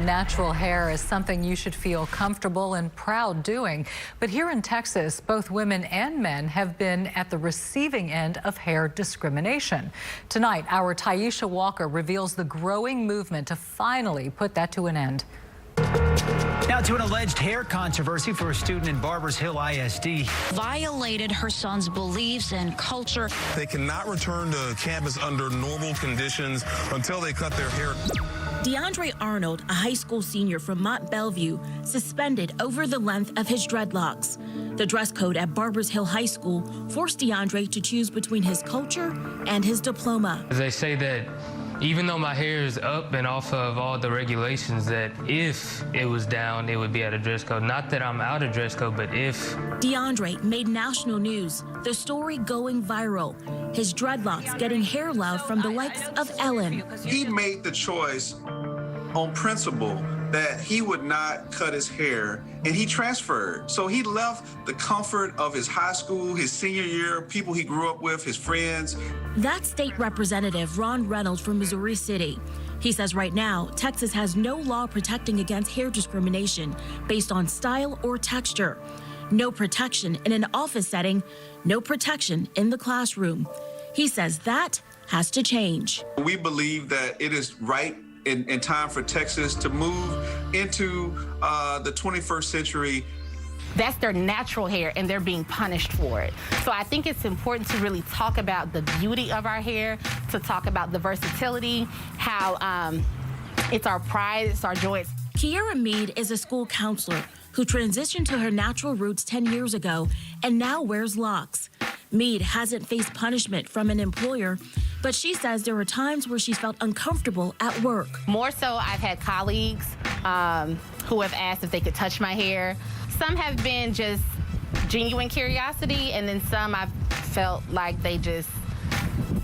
Natural hair is something you should feel comfortable and proud doing. But here in Texas, both women and men have been at the receiving end of hair discrimination. Tonight, our Taisha Walker reveals the growing movement to finally put that to an end. Now to an alleged hair controversy for a student in Barbers Hill ISD. Violated her son's beliefs and culture. They cannot return to campus under normal conditions until they cut their hair. DeAndre Arnold, a high school senior from Mont Bellevue, suspended over the length of his dreadlocks. The dress code at Barbers Hill High School forced DeAndre to choose between his culture and his diploma. They say that even though my hair is up and off of all the regulations, that if it was down, it would be out of dress code. Not that I'm out of dress code, but if. DeAndre made national news, the story going viral. His dreadlocks getting hair love from the likes of Ellen. He made the choice on principle that he would not cut his hair, and he transferred. So he left the comfort of his high school, his senior year, people he grew up with, his friends. That's State Representative Ron Reynolds from Missouri City. He says right now, Texas has no law protecting against hair discrimination based on style or texture. No protection in an office setting, no protection in the classroom. He says that has to change. We believe that it is right in time for Texas to move into the 21st century. That's their natural hair, and they're being punished for it. So I think it's important to really talk about the beauty of our hair, to talk about the versatility, how it's our pride, it's our joy. Kiera Mead is a school counselor who transitioned to her natural roots 10 years ago and now wears locks. Mead hasn't faced punishment from an employer, but she says there were times where she's felt uncomfortable at work. More so, I've had colleagues who have asked if they could touch my hair. Some have been just genuine curiosity, and then some I've felt like they just,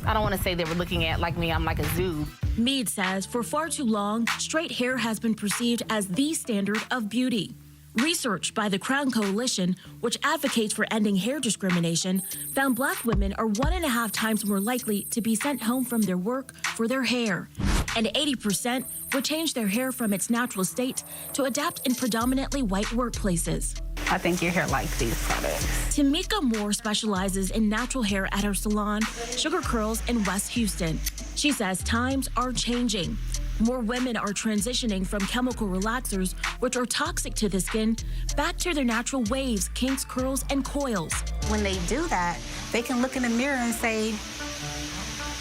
I don't want to say they were looking at like me, I'm like a zoo. Mead says for far too long, straight hair has been perceived as the standard of beauty. Research by the Crown Coalition, which advocates for ending hair discrimination, found Black women are 1.5 times more likely to be sent home from their work for their hair. And 80% would change their hair from its natural state to adapt in predominantly white workplaces. I think your hair likes these products. Tamika Moore specializes in natural hair at her salon, Sugar Curls in West Houston. She says times are changing. More women are transitioning from chemical relaxers, which are toxic to the skin, back to their natural waves, kinks, curls, and coils. When they do that, they can look in the mirror and say,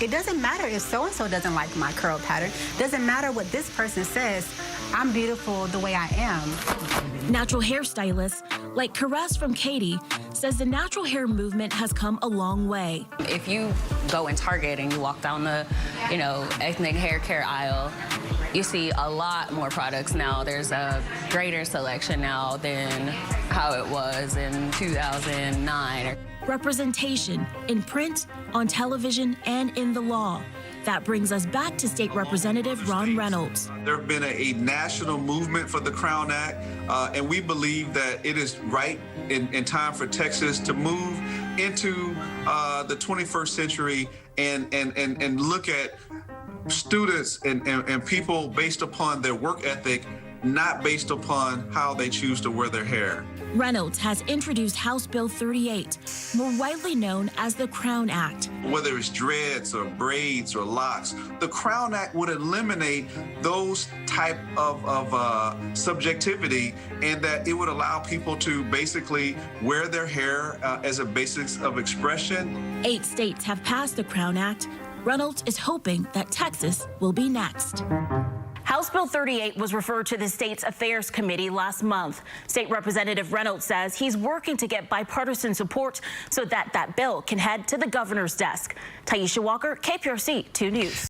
it doesn't matter if so-and-so doesn't like my curl pattern. Doesn't matter what this person says. I'm beautiful the way I am. Natural hairstylists like Caress from Katie says the natural hair movement has come a long way. If you go in Target and you walk down the, ethnic hair care aisle, you see a lot more products now. There's a greater selection now than how it was in 2009. Representation in print, on television, and in the law. That brings us back to State Representative Ron Reynolds. There have been a national movement for the Crown Act, and we believe that it is right in time for Texas to move into the 21st century and look at students and people based upon their work ethic, not based upon how they choose to wear their hair. Reynolds has introduced House Bill 38, more widely known as the Crown Act. Whether it's dreads or braids or locks, the Crown Act would eliminate those type of subjectivity, and that it would allow people to basically wear their hair as a basis of expression. 8 states have passed the Crown Act. Reynolds is hoping that Texas will be next. House Bill 38 was referred to the State's Affairs Committee last month. State Representative Reynolds says he's working to get bipartisan support so that bill can head to the governor's desk. Taisha Walker, KPRC 2 News.